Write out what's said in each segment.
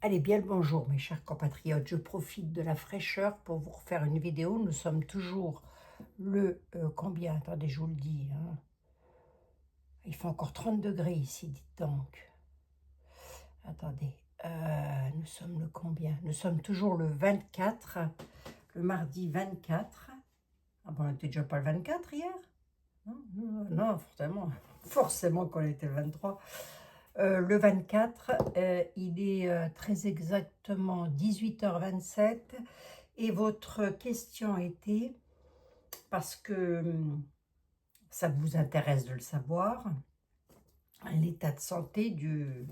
Allez, bien le bonjour mes chers compatriotes, je profite de la fraîcheur pour vous refaire une vidéo. Nous sommes toujours le combien? Attendez, je vous le dis, hein. Il fait encore 30 degrés ici, dites donc. Attendez, nous sommes le combien? Nous sommes toujours le 24, le mardi 24. Ah bon, on n'était déjà pas le 24 hier? Non, non, non, forcément, forcément qu'on était le 23. Le 24, il est très exactement 18h27 et votre question était, parce que ça vous intéresse de le savoir, l'état de santé de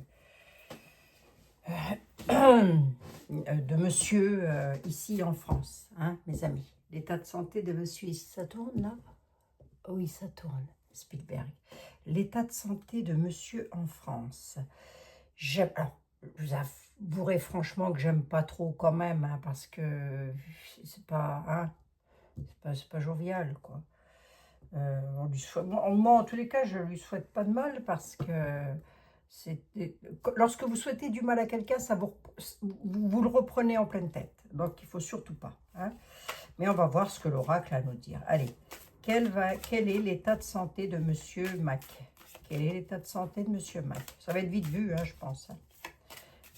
monsieur ici en France, hein, mes amis. L'état de santé de monsieur ici, ça tourne là? Oui, ça tourne, Spielberg. L'état de santé de monsieur en France. Alors, je vous avouerai franchement que j'aime pas trop quand même, hein, parce que c'est pas, hein, c'est pas jovial, quoi. On lui souhaite, moi, en tous les cas, je lui souhaite pas de mal parce que lorsque vous souhaitez du mal à quelqu'un, ça vous le reprenez en pleine tête. Donc, il faut surtout pas, hein. Mais on va voir ce que l'oracle a à nous dire. Allez, quel est l'état de santé de Monsieur Mac? Quel est l'état de santé de Monsieur Mac? Ça va être vite vu, hein, je pense, hein.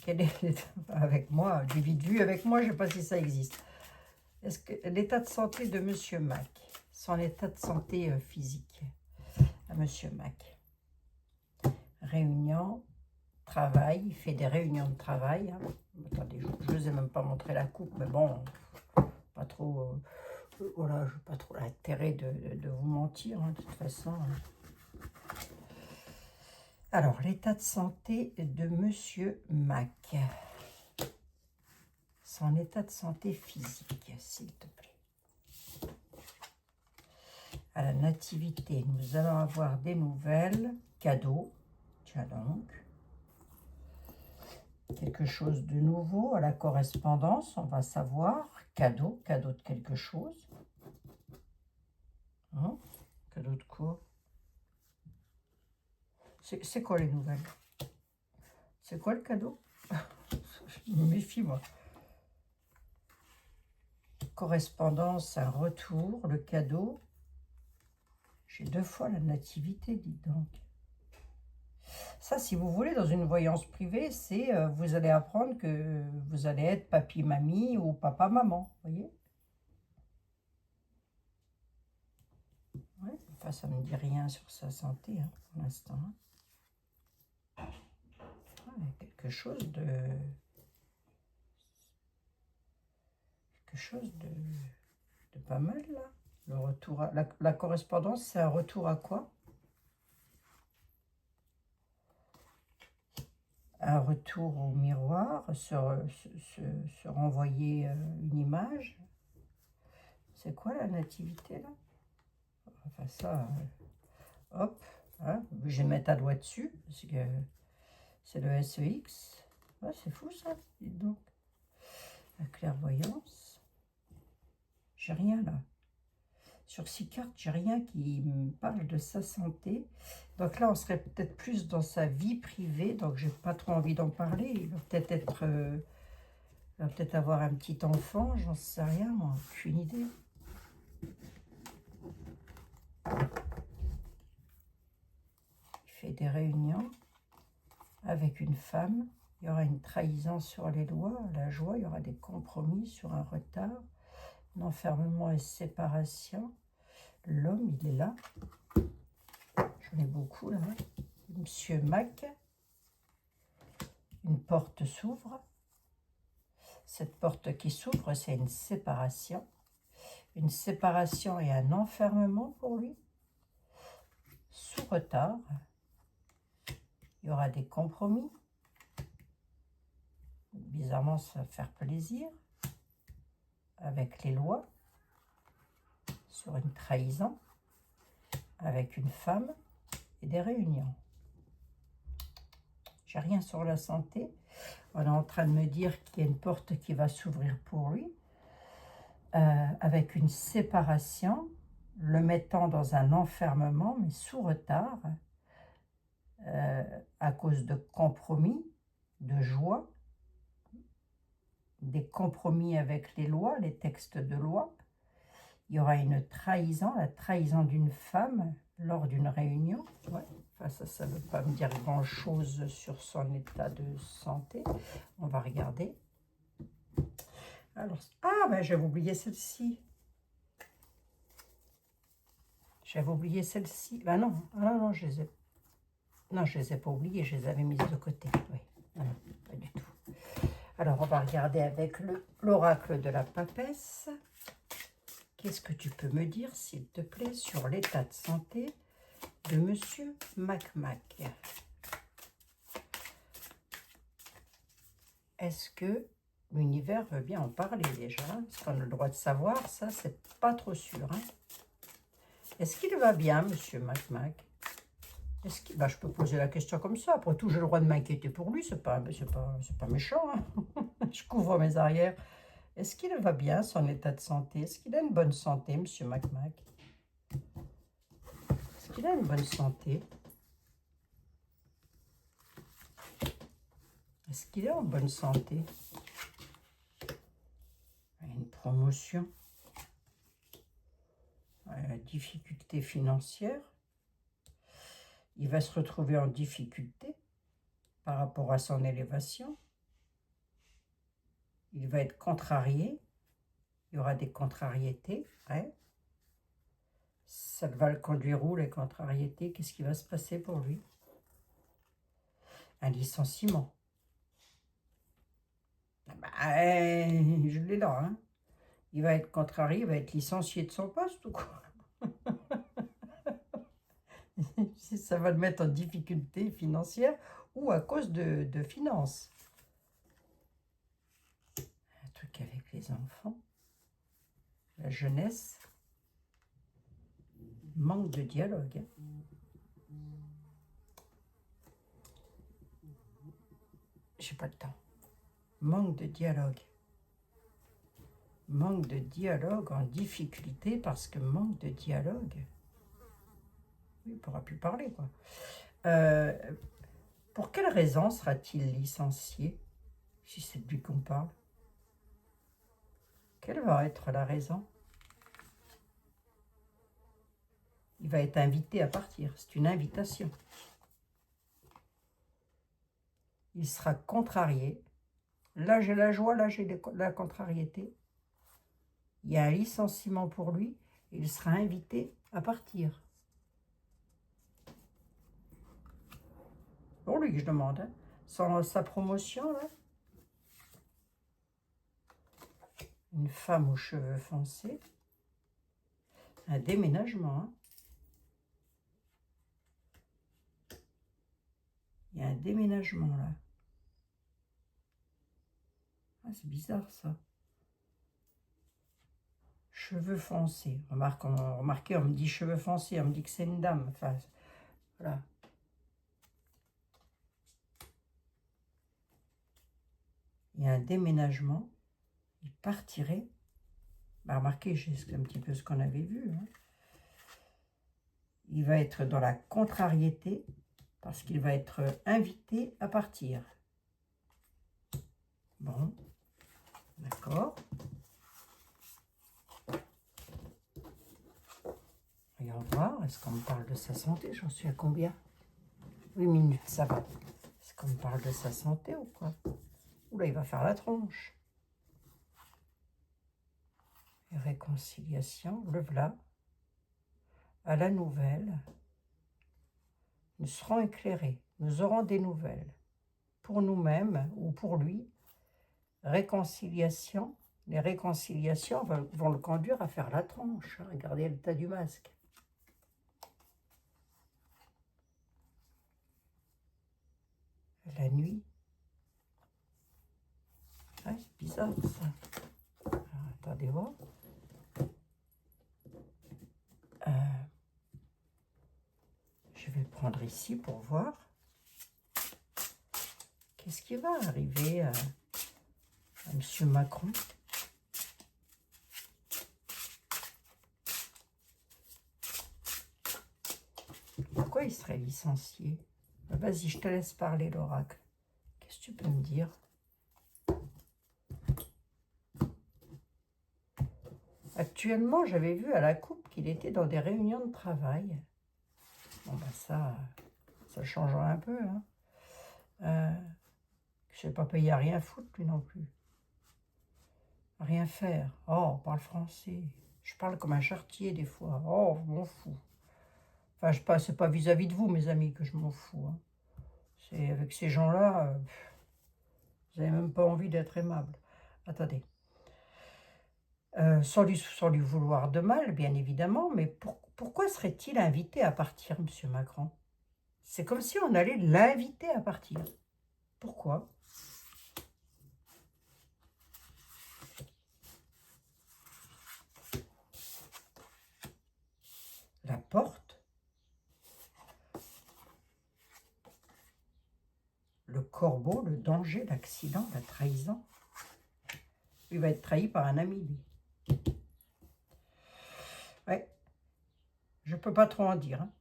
Quel est avec moi, du vite vu avec moi, je ne sais pas si ça existe. Est-ce que l'état de santé de Monsieur Mac, son état de santé physique à Monsieur Mac? Réunion, travail, il fait des réunions de travail, hein. Attendez, je ne vous ai même pas montré la coupe, mais bon, pas trop, voilà, je n'ai pas trop l'intérêt de vous mentir, hein, de toute façon. Alors, l'état de santé de Monsieur Mac. Son état de santé physique, s'il te plaît. À la nativité, nous allons avoir des nouvelles, cadeaux, tiens donc. Quelque chose de nouveau à la correspondance, on va savoir, cadeau de quelque chose. Hein? Cadeau de quoi? C'est quoi les nouvelles? C'est quoi le cadeau? Je me méfie, moi. Correspondance, un retour, le cadeau. J'ai 2 fois la nativité, dites donc. Ça, si vous voulez, dans une voyance privée, c'est vous allez apprendre que vous allez être papy-mamie ou papa-maman, voyez? Ouais, enfin, ça ne me dit rien sur sa santé, hein, pour l'instant. Ouais, quelque chose de pas mal, là. Le retour à, la correspondance, c'est un retour à quoi? Un retour au miroir, se renvoyer une image. C'est quoi la nativité, là? Enfin, ça, hop, hein, je vais mettre un doigt dessus, parce que c'est le SEX. Ouais, c'est fou, ça, dites donc. La clairvoyance. J'ai rien, là. Sur 6 cartes, j'ai rien qui me parle de sa santé. Donc là, on serait peut-être plus dans sa vie privée. Donc, j'ai pas trop envie d'en parler. Il va peut-être avoir un petit enfant. J'en sais rien, moi. Aucune idée. Il fait des réunions avec une femme. Il y aura une trahison sur les lois, la joie. Il y aura des compromis sur un retard. Un enfermement et séparation. L'homme, il est là. J'en ai beaucoup, là. Monsieur Mac. Une porte s'ouvre. Cette porte qui s'ouvre, c'est une séparation. Une séparation et un enfermement pour lui. Sous retard. Il y aura des compromis. Bizarrement, ça va faire plaisir. Avec les lois. Sur une trahison. Avec une femme. Et des réunions. J'ai rien sur la santé. On est en train de me dire qu'il y a une porte qui va s'ouvrir pour lui. Avec une séparation, le mettant dans un enfermement, mais sous retard, à cause de compromis, de joie, des compromis avec les lois, les textes de loi. Il y aura une trahison, la trahison d'une femme lors d'une réunion. Ouais. Enfin, ça ne veut pas me dire grand-chose sur son état de santé. On va regarder. Alors, ben j'avais oublié celle-ci. J'avais oublié celle-ci. Ben non, non, je les ai... Non, je les ai pas oubliées, je les avais mises de côté. Oui, non, pas du tout. Alors, on va regarder avec l'oracle de la papesse. Qu'est-ce que tu peux me dire, s'il te plaît, sur l'état de santé de Monsieur Mac-Mac? Est-ce que l'univers veut bien en parler déjà? Est-ce qu'on a le droit de savoir? Ça, c'est pas trop sûr. Hein. Est-ce qu'il va bien, Monsieur Mac-Mac? Est-ce qu'il... je peux poser la question comme ça. Après tout, j'ai le droit de m'inquiéter pour lui. C'est pas méchant. Hein. Je couvre mes arrières. Est-ce qu'il va bien, son état de santé? Est-ce qu'il a une bonne santé, Monsieur Mac-Mac? Est-ce qu'il a une bonne santé? Est-ce qu'il est en bonne santé? Une promotion. Difficulté financière. Il va se retrouver en difficulté par rapport à son élévation. Il va être contrarié. Il y aura des contrariétés. Ouais. Ça va le conduire où, les contrariétés? Qu'est-ce qui va se passer pour lui? Un licenciement. Je l'ai là. Hein. Il va être contrarié, il va être licencié de son poste ou quoi? Ça va le mettre en difficulté financière ou à cause de finances. Un truc avec les enfants. La jeunesse. Manque de dialogue. J'ai pas le temps. Manque de dialogue. Manque de dialogue en difficulté parce que manque de dialogue. Oui, il ne pourra plus parler, quoi. Pour quelle raison sera-t-il licencié, si c'est de lui qu'on parle? Quelle va être la raison? Il va être invité à partir. C'est une invitation. Il sera contrarié. Là, j'ai la joie, là, j'ai la contrariété. Il y a un licenciement pour lui. Il sera invité à partir. Pour lui que je demande. Hein. Sa promotion, là. Une femme aux cheveux foncés. Un déménagement. Hein. Il y a un déménagement, là. Ah, c'est bizarre, ça. Cheveux foncés. Remarquez, on me dit cheveux foncés, on me dit que c'est une dame. Enfin, voilà. Il y a un déménagement. Il partirait. Remarquez, c'est un petit peu ce qu'on avait vu. Hein. Il va être dans la contrariété parce qu'il va être invité à partir. Bon, d'accord. Voyons voir, est-ce qu'on me parle de sa santé? J'en suis à combien? 8 minutes, ça va. Est-ce qu'on me parle de sa santé ou quoi? Oula, il va faire la tronche. Réconciliation, le voilà. À la nouvelle, nous serons éclairés. Nous aurons des nouvelles. Pour nous-mêmes ou pour lui, réconciliation. Les réconciliations vont le conduire à faire la tronche. Hein. Regardez l'état du masque. La nuit. Ouais, c'est bizarre ça. Alors, attendez voir. Je vais le prendre ici pour voir. Qu'est-ce qui va arriver à M. Macron? Pourquoi il serait licencié? Vas-y, je te laisse parler, l'oracle. Qu'est-ce que tu peux me dire? Actuellement, j'avais vu à la coupe qu'il était dans des réunions de travail. Bon, ben ça changera un peu. Hein. Je ne sais pas payer à rien foutre, lui non plus. Rien faire. Oh, on parle français. Je parle comme un charretier des fois. Oh, je m'en fous. Enfin, c'est pas vis-à-vis de vous, mes amis, que je m'en fous. Hein. C'est avec ces gens-là, vous n'avez même pas envie d'être aimable. Attendez. Sans lui vouloir de mal, bien évidemment, mais pourquoi serait-il invité à partir, M. Macron? C'est comme si on allait l'inviter à partir. Pourquoi? La porte, le corbeau, le danger, l'accident, la trahison. Il va être trahi par un ami, lui. Ouais, je ne peux pas trop en dire. Hein.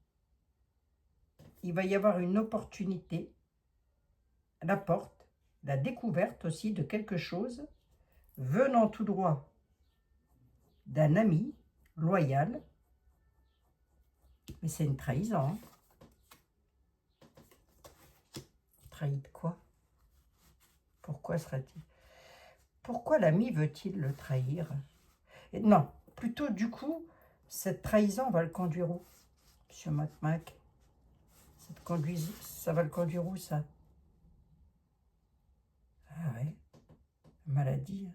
Il va y avoir une opportunité, la porte, la découverte aussi de quelque chose venant tout droit d'un ami loyal. Mais c'est une trahison. Hein. Trahi de quoi? Pourquoi serait-il? Pourquoi l'ami veut-il le trahir? Et non, plutôt du coup, cette trahison va le conduire où, Monsieur Mac? Ça va le conduire où, ça? Ah ouais, maladie.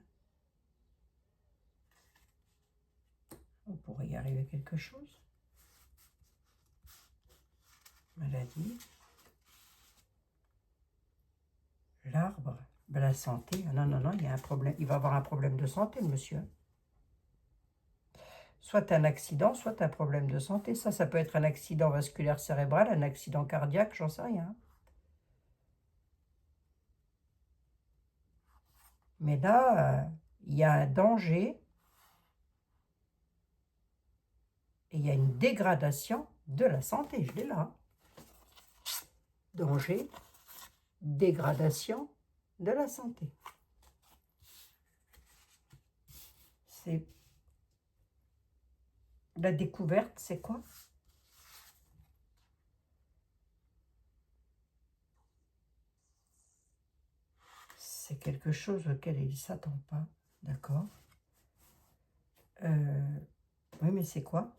On pourrait y arriver quelque chose. Maladie. L'arbre, ben la santé. Ah non, il y a un problème. Il va avoir un problème de santé, le monsieur. Soit un accident, soit un problème de santé. Ça peut être un accident vasculaire cérébral, un accident cardiaque, j'en sais rien. Mais là, il y a un danger et il y a une dégradation de la santé. Je l'ai là. Danger, dégradation de la santé. C'est la découverte, c'est quoi? C'est quelque chose auquel il ne s'attend pas, d'accord? Oui, mais c'est quoi?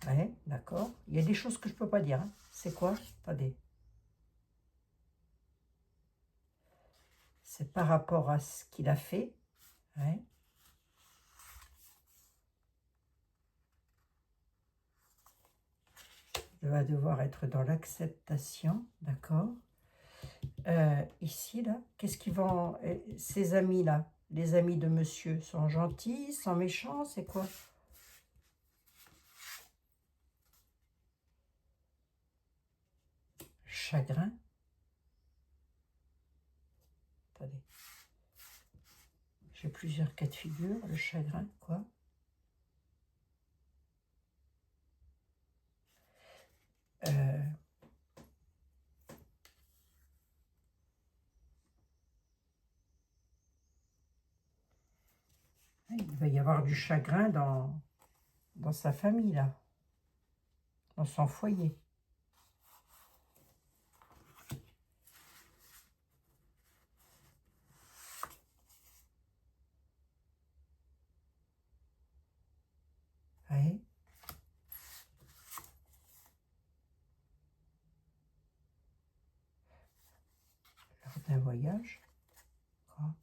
Ouais, d'accord. Il y a des choses que je ne peux pas dire. Hein. C'est quoi? Attendez. C'est par rapport à ce qu'il a fait. Ouais. Il va devoir être dans l'acceptation, d'accord? Ici, là, qu'est-ce qu'ils vont... Ces amis-là, les amis de monsieur, sont gentils, sont méchants, c'est quoi? Chagrin. Attendez. J'ai plusieurs cas de figure. Le chagrin, quoi? Il va y avoir du chagrin dans sa famille, là. Dans son foyer. Ouais. Lors d'un voyage. Quoi?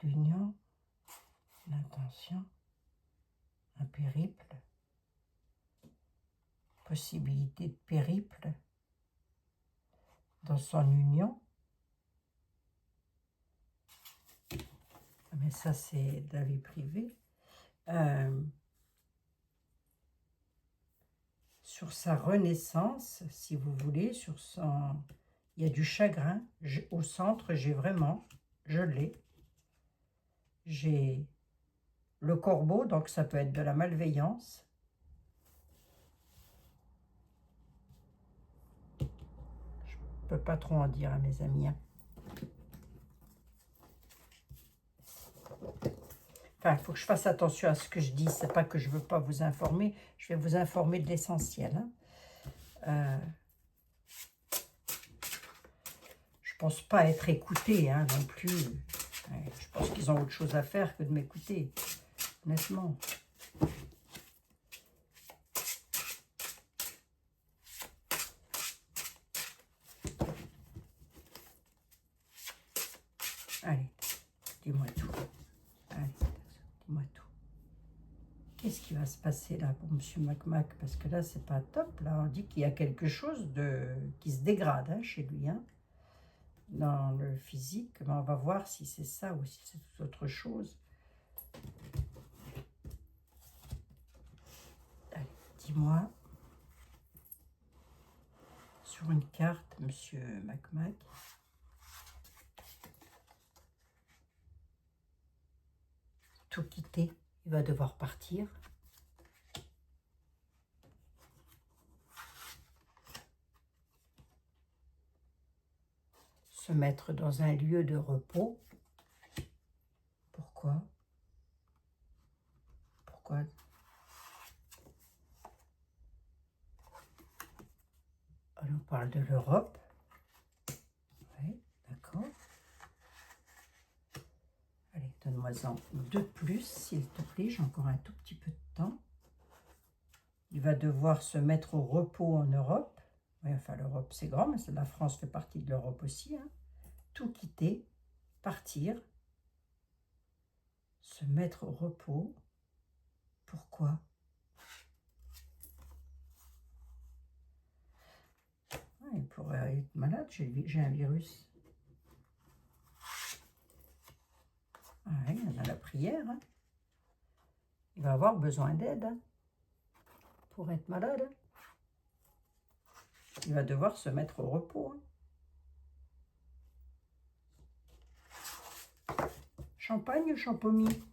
L'union, l'intention, un périple, possibilité de périple dans son union. Mais ça, c'est de la vie privée. Sur sa renaissance, si vous voulez, sur son... Il y a du chagrin. Au centre, j'ai vraiment, je l'ai. J'ai le corbeau, donc ça peut être de la malveillance. peux pas trop en dire, hein, mes amis. Hein. Enfin, il faut que je fasse attention à ce que je dis. C'est pas que je veux pas vous informer. Je vais vous informer de l'essentiel. Hein. Je pense pas être écoutée hein, non plus. Ouais, je pense qu'ils ont autre chose à faire que de m'écouter. Honnêtement. Allez, dis-moi tout. Allez, dis-moi tout. Qu'est-ce qui va se passer là pour Monsieur Mac? Parce que là, c'est pas top. Là, on dit qu'il y a quelque chose qui se dégrade hein, chez lui. Hein, dans le physique. Mais on va voir si c'est ça ou si c'est tout autre chose. Allez, dis-moi. Sur une carte, Monsieur Mac. Tout quitter, il va devoir partir. Se mettre dans un lieu de repos. Pourquoi? Pourquoi? On parle de l'Europe. Oui, d'accord. Allez, donne-moi-en 2 plus, s'il te plaît. J'ai encore un tout petit peu de temps. Il va devoir se mettre au repos en Europe. Oui, enfin, l'Europe, c'est grand, mais la France fait partie de l'Europe aussi. Hein. Tout quitter, partir, se mettre au repos. Pourquoi? Il pourrait être malade, j'ai un virus. Ah oui, on a la prière. Hein. Il va avoir besoin d'aide hein, pour être malade. Il va devoir se mettre au repos. Hein. Champagne ou champomis?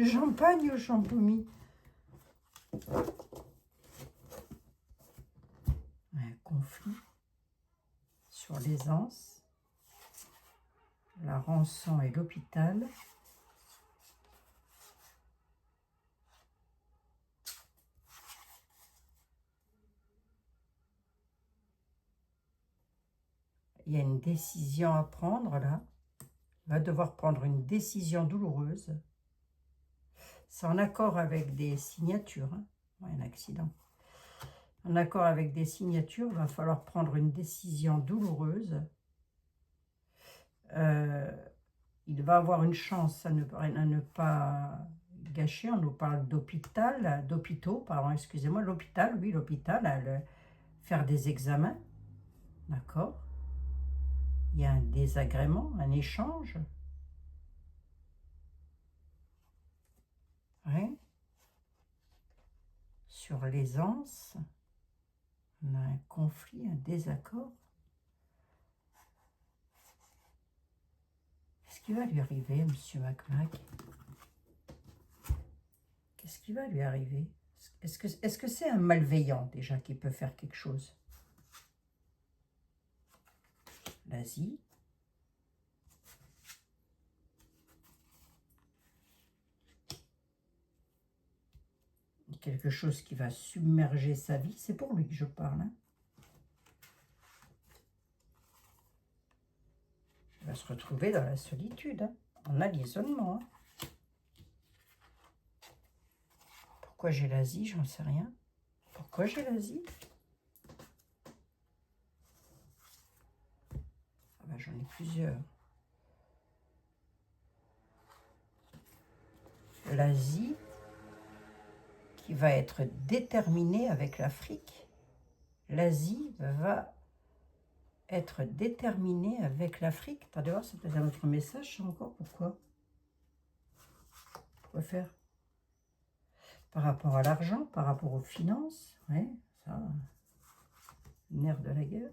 Champagne ou champomis? Un conflit sur l'aisance, la rançon et l'hôpital. Il y a une décision à prendre là. Il va devoir prendre une décision douloureuse. C'est en accord avec des signatures. Hein. Ouais, un accident. En accord avec des signatures, il va falloir prendre une décision douloureuse. Il va avoir une chance à ne pas gâcher. On nous parle d'hôpitaux, pardon, excusez-moi, l'hôpital, oui, l'hôpital, faire des examens. D'accord. Il y a un désagrément, un échange. Oui. Sur l'aisance, on a un conflit, un désaccord. Qu'est-ce qui va lui arriver, Monsieur Mac? Qu'est-ce qui va lui arriver? Est-ce que c'est un malveillant, déjà, qui peut faire quelque chose? L'Asie. Quelque chose qui va submerger sa vie. C'est pour lui que je parle. Hein. Il va se retrouver dans la solitude. Hein. On a l'isolement. Hein. Pourquoi j'ai l'Asie? J'en sais rien. Pourquoi j'ai l'Asie? Ah ben, j'en ai plusieurs. L'Asie qui va être déterminée avec l'Afrique. L'Asie va être déterminée avec l'Afrique. Attendez voir, c'est peut-être un autre message, c'est encore pourquoi? Pourquoi faire? Par rapport à l'argent, par rapport aux finances, ouais, ça, nerf de la guerre.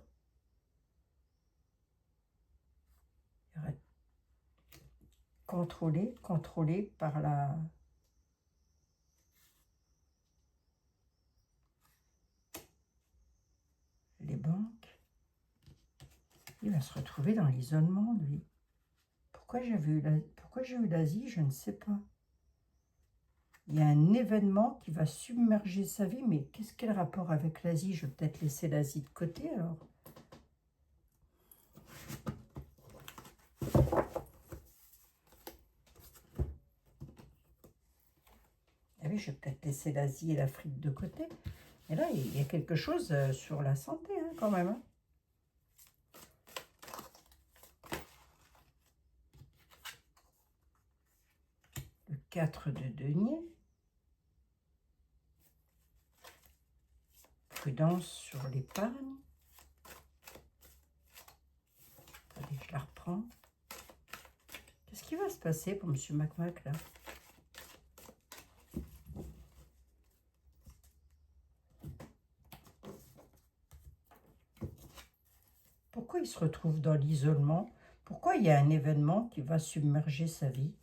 Contrôlé par les banques. Il va se retrouver dans l'isolement, lui. Pourquoi j'ai eu l'Asie, je ne sais pas. Il y a un événement qui va submerger sa vie, mais qu'est-ce qu'il a le rapport avec l'Asie? Je vais peut-être laisser l'Asie de côté, alors. Ah oui, je vais peut-être laisser l'Asie et l'Afrique de côté. Et là, il y a quelque chose sur la santé, hein, quand même. Hein. Le 4 de denier. Prudence sur l'épargne. Allez, je la reprends. Qu'est-ce qui va se passer pour M. Macmac, là? Pourquoi il se retrouve dans l'isolement? Pourquoi il y a un événement qui va submerger sa vie?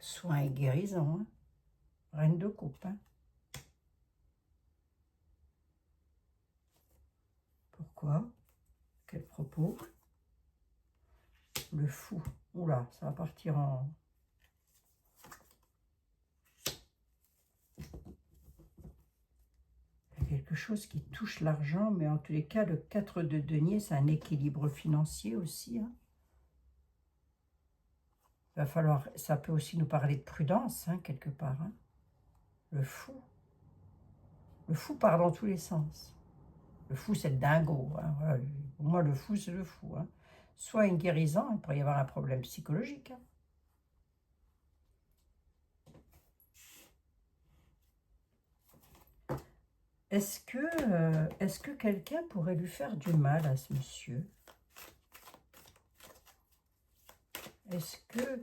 Soins et guérison, hein. Reine de coupe. Hein. Pourquoi? Quel propos? Le fou. Oula, ça va partir en... Il y a quelque chose qui touche l'argent, mais en tous les cas, le 4 de denier, c'est un équilibre financier aussi. Hein. Il va falloir... Ça peut aussi nous parler de prudence, hein, quelque part. Hein. Le fou. Le fou part dans tous les sens. Le fou, c'est le dingo. Hein. Voilà. Pour moi, le fou, c'est le fou. Hein. Soit une guérison, il pourrait y avoir un problème psychologique. Hein. Est-ce que quelqu'un pourrait lui faire du mal à ce monsieur? Est-ce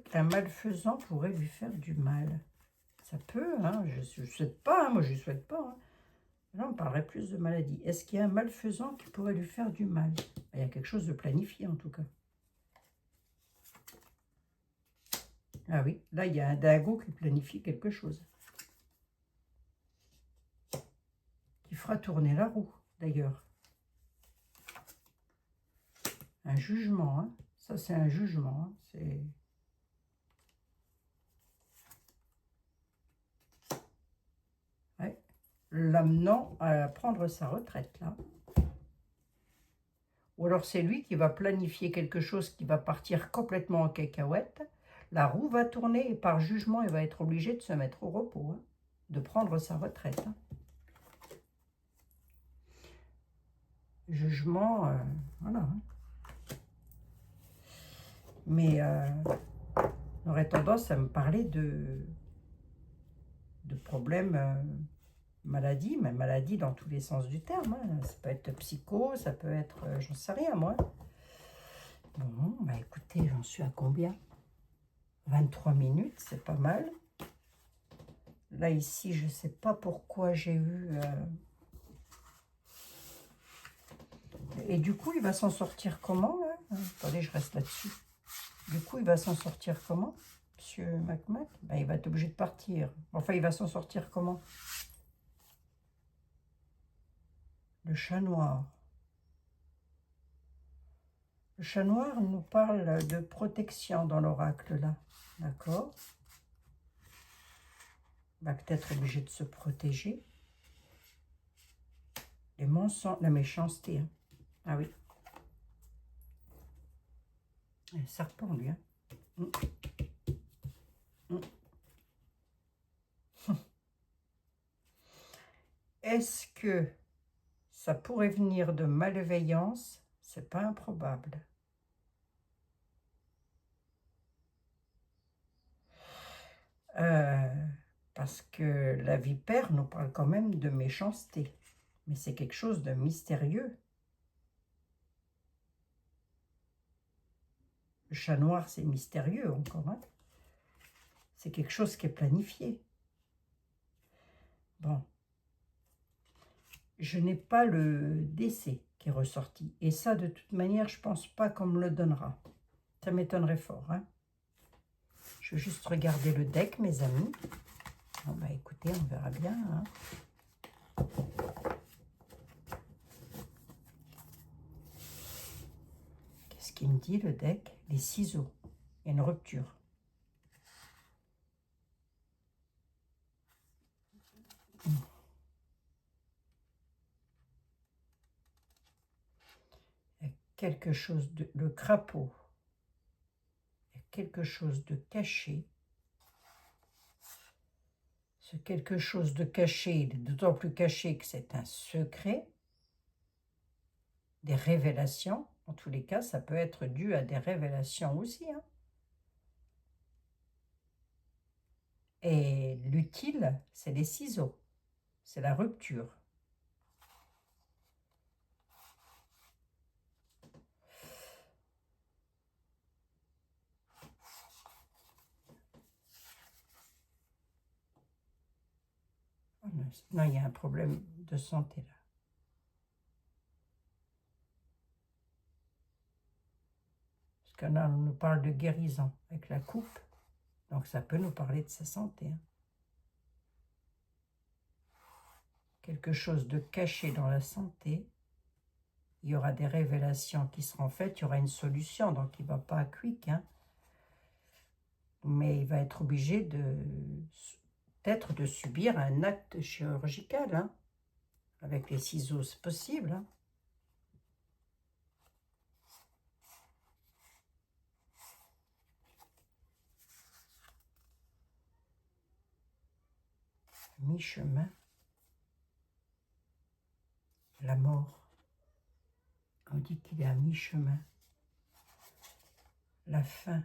qu'un malfaisant pourrait lui faire du mal? Ça peut, hein, je ne souhaite pas, hein, moi je ne souhaite pas. Hein. Là, on parlerait plus de maladie. Est-ce qu'il y a un malfaisant qui pourrait lui faire du mal? Il y a quelque chose de planifié en tout cas. Ah oui, là il y a un dingo qui planifie quelque chose. Qui fera tourner la roue, d'ailleurs. Un jugement, hein. Ça c'est un jugement. Hein. C'est... Ouais. L'amenant à prendre sa retraite, là. Ou alors c'est lui qui va planifier quelque chose qui va partir complètement en cacahuète. La roue va tourner et par jugement, il va être obligé de se mettre au repos, hein, de prendre sa retraite. Hein. Jugement, voilà. Hein. Mais on aurait tendance à me parler de problèmes, maladie, mais maladie dans tous les sens du terme. Hein. Ça peut être psycho, ça peut être, j'en sais rien moi. Bon, bah écoutez, j'en suis à combien? 23 minutes, c'est pas mal. Là, ici, je ne sais pas pourquoi j'ai eu... Et du coup, il va s'en sortir comment, là? Attendez, je reste là-dessus. Du coup, il va s'en sortir comment, Monsieur Macmac? Ben, il va être obligé de partir. Enfin, il va s'en sortir comment? Le chat noir. Le chat noir nous parle de protection dans l'oracle, là. D'accord? Il va peut-être obligé de se protéger. Les mensonges, la méchanceté. Hein. Ah oui. Un serpent, lui. Hein. Est-ce que ça pourrait venir de malveillance? C'est pas improbable. Parce que la vipère nous parle quand même de méchanceté. Mais c'est quelque chose de mystérieux. Le chat noir, c'est mystérieux encore. Hein. C'est quelque chose qui est planifié. Bon. Je n'ai pas le décès qui est ressorti. Et ça, de toute manière, je ne pense pas qu'on me le donnera. Ça m'étonnerait fort. Hein. Je vais juste regarder le deck, mes amis. Bon, bah écoutez, on verra bien. Hein. Qu'est-ce qu'il me dit, le deck? Les ciseaux. Il y a une rupture. Il y a quelque chose de... Le crapaud. Il y a quelque chose de caché. Ce quelque chose de caché, il est d'autant plus caché que c'est un secret. Des révélations. En tous les cas, ça peut être dû à des révélations aussi. Hein. Et l'utile, c'est les ciseaux. C'est la rupture. Oh non, il y a un problème de santé là. Parce que là, on nous parle de guérison avec la coupe. Donc ça peut nous parler de sa santé. Hein. Quelque chose de caché dans la santé. Il y aura des révélations qui seront faites. Il y aura une solution. Donc il ne va pas quick. Hein. Mais il va être obligé peut-être de subir un acte chirurgical. Hein. Avec les ciseaux, c'est possible. Hein. Mi-chemin. La mort. On dit qu'il est à mi-chemin. La faim,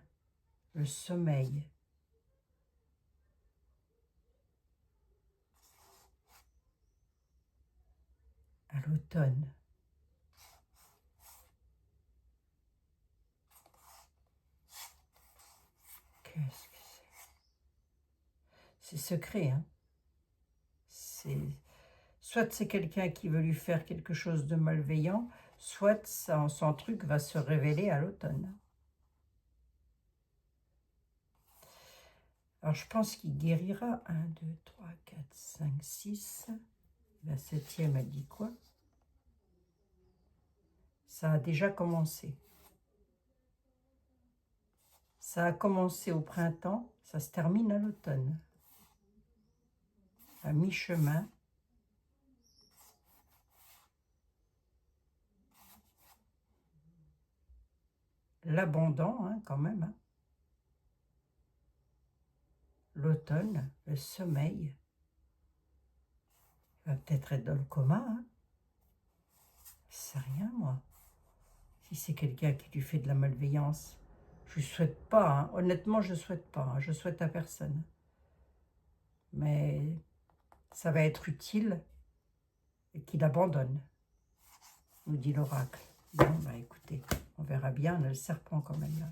le sommeil. À l'automne. Qu'est-ce que c'est? C'est secret, hein? Soit c'est quelqu'un qui veut lui faire quelque chose de malveillant, soit son truc va se révéler à l'automne. Alors, je pense qu'il guérira. 1, 2, 3, 4, 5, 6. La 7e, elle dit quoi? Ça a déjà commencé. Ça a commencé au printemps, ça se termine à l'automne. À mi-chemin. L'abondant, hein, quand même. Hein. L'automne, le sommeil. Il va peut-être être dans le coma. Hein. Je sais rien, moi. Si c'est quelqu'un qui lui fait de la malveillance. Je ne souhaite pas. Hein. Honnêtement, je ne souhaite pas. Hein. Je souhaite à personne. Mais ça va être utile et qu'il abandonne, nous dit l'oracle. Bon, bah écoutez, on verra bien. On a le serpent quand même là.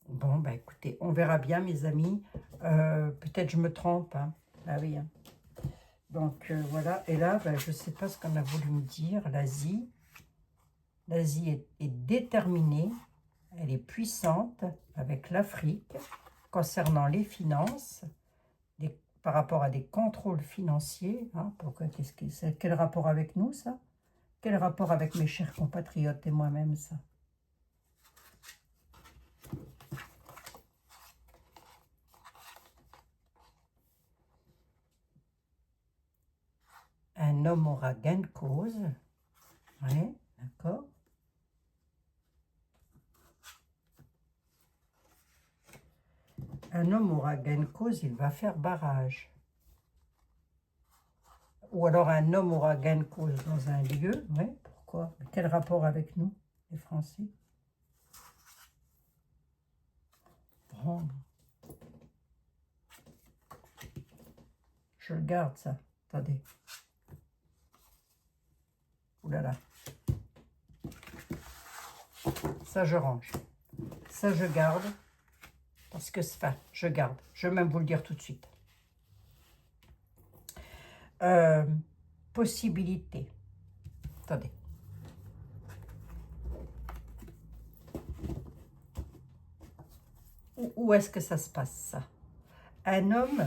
Bon, bah écoutez, on verra bien, mes amis. Peut-être je me trompe. Hein. Ah oui. Hein. Donc, voilà. Et là, bah, je ne sais pas ce qu'on a voulu me dire. L'Asie. L'Asie est déterminée. Elle est puissante avec l'Afrique concernant les finances, par rapport à des contrôles financiers. Hein, pourquoi, quel rapport avec nous, ça? Quel rapport avec mes chers compatriotes et moi-même, ça? Un homme aura gain de cause. Oui, d'accord. Un homme aura gain de cause, il va faire barrage. Ou alors un homme aura gain de cause dans un lieu. Oui, pourquoi? Quel rapport avec nous, les Français? Bon. Je le garde, ça. Attendez. Ouh là là. Ça, je range. Ça, je garde. Parce que, enfin, je garde. Je vais même vous le dire tout de suite. Possibilité. Attendez. où est-ce que ça se passe, ça? Un homme,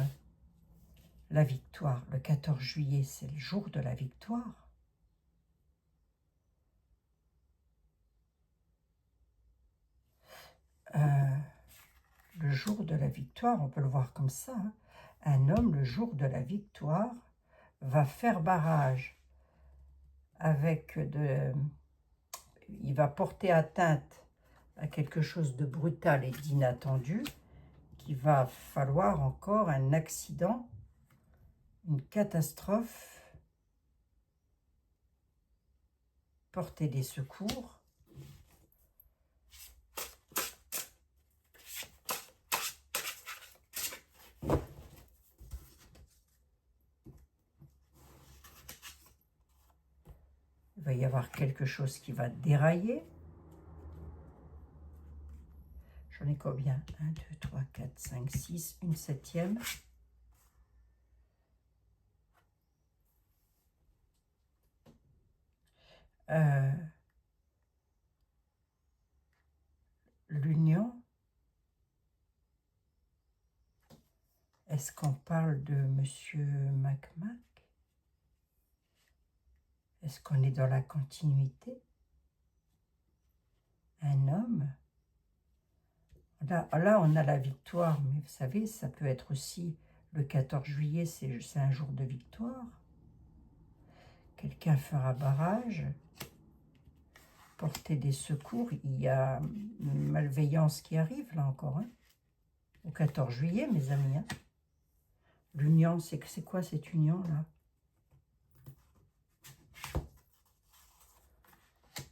la victoire, le 14 juillet, c'est le jour de la victoire. Le jour de la victoire, on peut le voir comme ça, hein. Un homme, le jour de la victoire, va faire barrage avec de... Il va porter atteinte à quelque chose de brutal et d'inattendu, qu'il va falloir encore un accident, une catastrophe, porter des secours. Il va y avoir quelque chose qui va dérailler. J'en ai combien? 1, 2, 3, 4, 5, 6, une septième. L'union. Est-ce qu'on parle de Monsieur Macmac? Est-ce qu'on est dans la continuité? Un homme? Là, on a la victoire, mais vous savez, ça peut être aussi le 14 juillet, c'est un jour de victoire. Quelqu'un fera barrage, porter des secours. Il y a une malveillance qui arrive, là encore, hein, au 14 juillet, mes amis. Hein. L'union, c'est quoi cette union-là?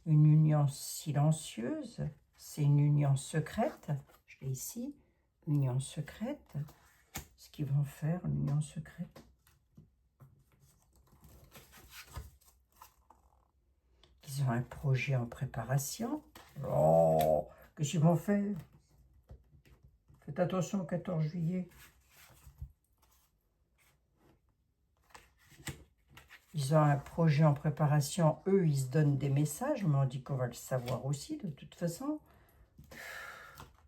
Une union silencieuse, c'est une union secrète. Je l'ai ici, union secrète. Ce qu'ils vont faire, l'union secrète. Ils ont un projet en préparation. Oh, qu'est-ce qu'ils vont faire? Faites attention au 14 juillet. Ils ont un projet en préparation. Eux, ils se donnent des messages, mais on dit qu'on va le savoir aussi, de toute façon.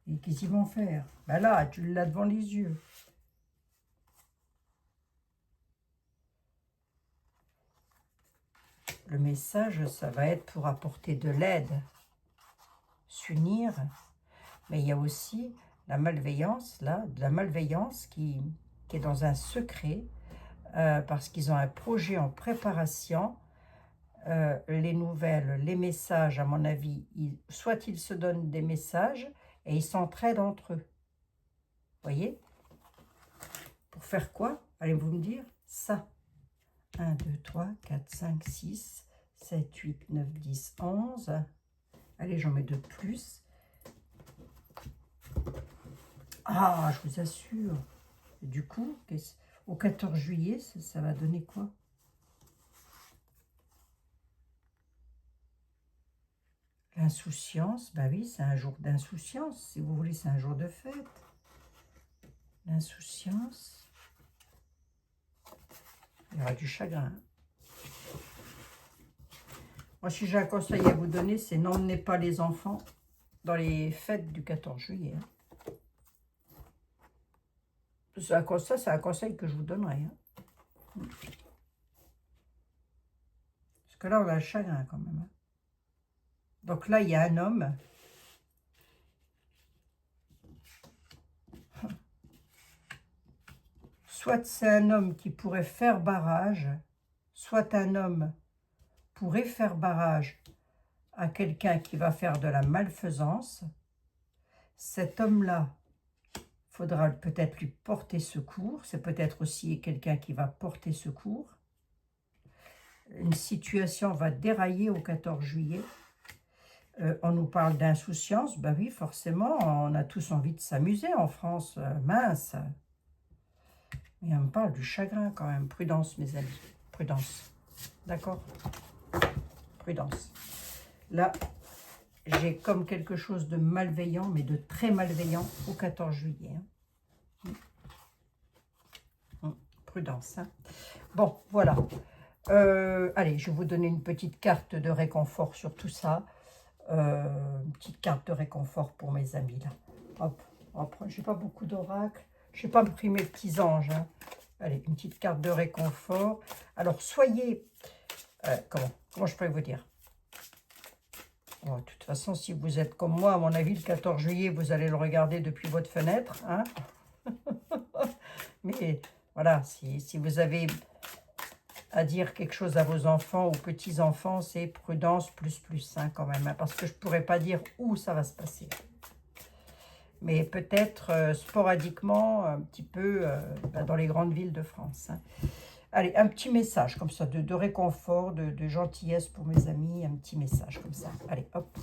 Et qu'est-ce qu'ils vont faire? Ben là, tu l'as devant les yeux. Le message, ça va être pour apporter de l'aide, s'unir. Mais il y a aussi la malveillance, là, de la malveillance qui est dans un secret, parce qu'ils ont un projet en préparation. Les nouvelles, les messages, à mon avis, soit ils se donnent des messages et ils s'entraident entre eux. Voyez? Pour faire quoi? Allez-vous me dire? Ça. 1, 2, 3, 4, 5, 6, 7, 8, 9, 10, 11. Allez, j'en mets deux de plus. Ah, je vous assure. Du coup, au 14 juillet, ça va donner quoi? L'insouciance, bah oui, c'est un jour d'insouciance. Si vous voulez, c'est un jour de fête. L'insouciance. Il y aura du chagrin. Moi, si j'ai un conseil à vous donner, c'est n'emmenez pas les enfants dans les fêtes du 14 juillet. Hein. Ça, c'est un conseil que je vous donnerai. Hein. Parce que là, on a le chagrin quand même. Hein. Donc là, il y a un homme. Soit c'est un homme qui pourrait faire barrage, soit un homme pourrait faire barrage à quelqu'un qui va faire de la malfaisance. Cet homme-là, faudra peut-être lui porter secours. C'est peut-être aussi quelqu'un qui va porter secours. Une situation va dérailler au 14 juillet. On nous parle d'insouciance. Ben oui, forcément, on a tous envie de s'amuser en France. Mince. Mais on me parle du chagrin quand même. Prudence, mes amis. Prudence. D'accord? Prudence. Là, j'ai comme quelque chose de malveillant, mais de très malveillant au 14 juillet. Hein. Prudence. Hein. Bon, voilà. Allez, je vais vous donner une petite carte de réconfort sur tout ça. Une petite carte de réconfort pour mes amis, là. Hop, j'ai pas beaucoup d'oracles. Je n'ai pas pris mes petits anges. Hein. Allez, une petite carte de réconfort. Alors, soyez... comment je peux vous dire? De toute façon, si vous êtes comme moi, à mon avis, le 14 juillet, vous allez le regarder depuis votre fenêtre. Hein. Mais voilà, si vous avez à dire quelque chose à vos enfants ou petits-enfants, c'est prudence plus, hein, quand même. Hein, parce que je ne pourrais pas dire où ça va se passer. Mais peut-être sporadiquement, un petit peu dans les grandes villes de France. Hein. Allez, un petit message comme ça, de réconfort, de gentillesse pour mes amis, un petit message comme ça. Allez, hop,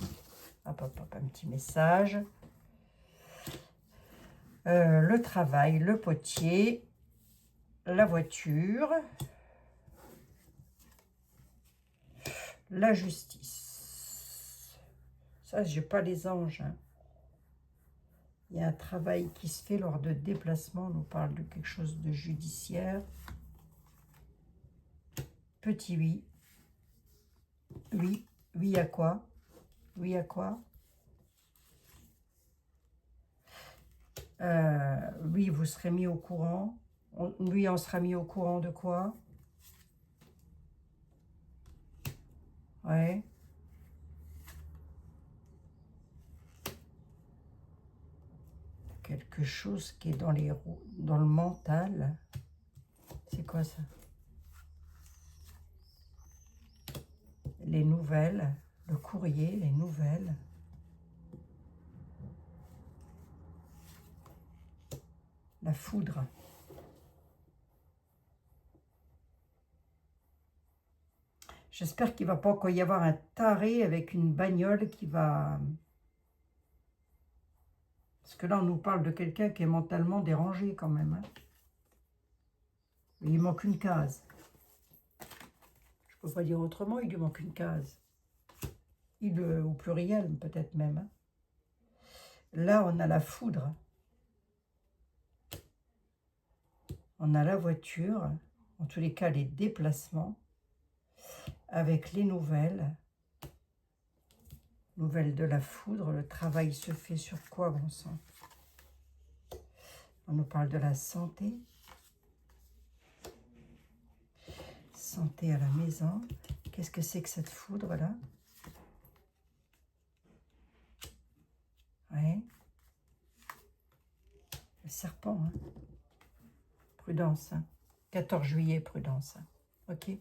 hop, hop, hop, un petit message. Le travail, le potier, la voiture, la justice. Ça, j'ai pas les anges. Hein. Il y a un travail qui se fait lors de déplacements. On nous parle de quelque chose de judiciaire. Petit oui. Oui. Oui à quoi? Oui à quoi? Oui, vous serez mis au courant. Oui, on sera mis au courant de quoi? Ouais. Quelque chose qui est dans le mental. C'est quoi ça? Les nouvelles, le courrier, les nouvelles. La foudre. J'espère qu'il ne va pas encore y avoir un taré avec une bagnole qui va... Parce que là, on nous parle de quelqu'un qui est mentalement dérangé quand même. Hein. Il manque une case. Je ne peux pas dire autrement, il lui manque une case. Au pluriel, peut-être même. Hein. Là, on a la foudre. On a la voiture. En tous les cas, les déplacements. Avec les nouvelles. Nouvelles de la foudre. Le travail se fait sur quoi, bon sang? On nous parle de la santé. Santé à la maison. Qu'est-ce que c'est que cette foudre-là? Ouais. Le serpent, hein. Prudence, hein. 14 juillet, prudence. Hein. Ok.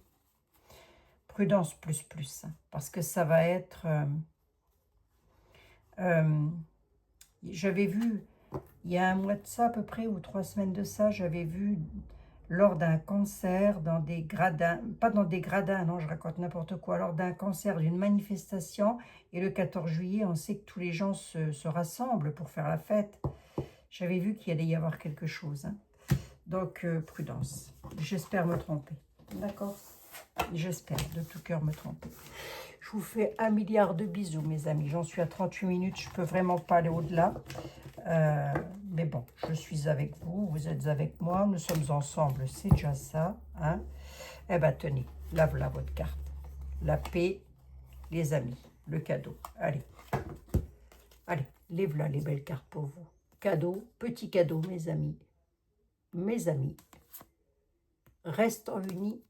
Prudence plus, hein. Parce que ça va être... j'avais vu, il y a un mois de ça à peu près, ou 3 semaines de ça, j'avais vu lors d'un concert, dans des gradins, pas dans des gradins, non, je raconte n'importe quoi, lors d'un concert, d'une manifestation, et le 14 juillet, on sait que tous les gens se rassemblent pour faire la fête. J'avais vu qu'il allait y avoir quelque chose. Hein. Donc, prudence. J'espère me tromper. D'accord? J'espère de tout cœur me tromper. Je vous fais 1 milliard de bisous, mes amis. J'en suis à 38 minutes. Je ne peux vraiment pas aller au-delà. Mais bon, je suis avec vous. Vous êtes avec moi. Nous sommes ensemble. C'est déjà ça. Hein? Eh bien, tenez. Là, votre carte. La paix, les amis. Le cadeau. Allez. Allez, lève-la, les belles cartes pour vous. Cadeau, petit cadeau, mes amis. Mes amis. Restons unis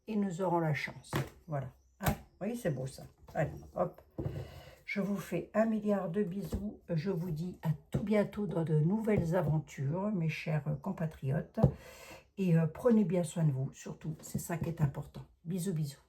et nous aurons la chance. Voilà. Hein? Oui, c'est beau ça. Allez, hop. Je vous fais 1 milliard de bisous. Je vous dis à tout bientôt dans de nouvelles aventures, mes chers compatriotes. Et prenez bien soin de vous, surtout. C'est ça qui est important. Bisous, bisous.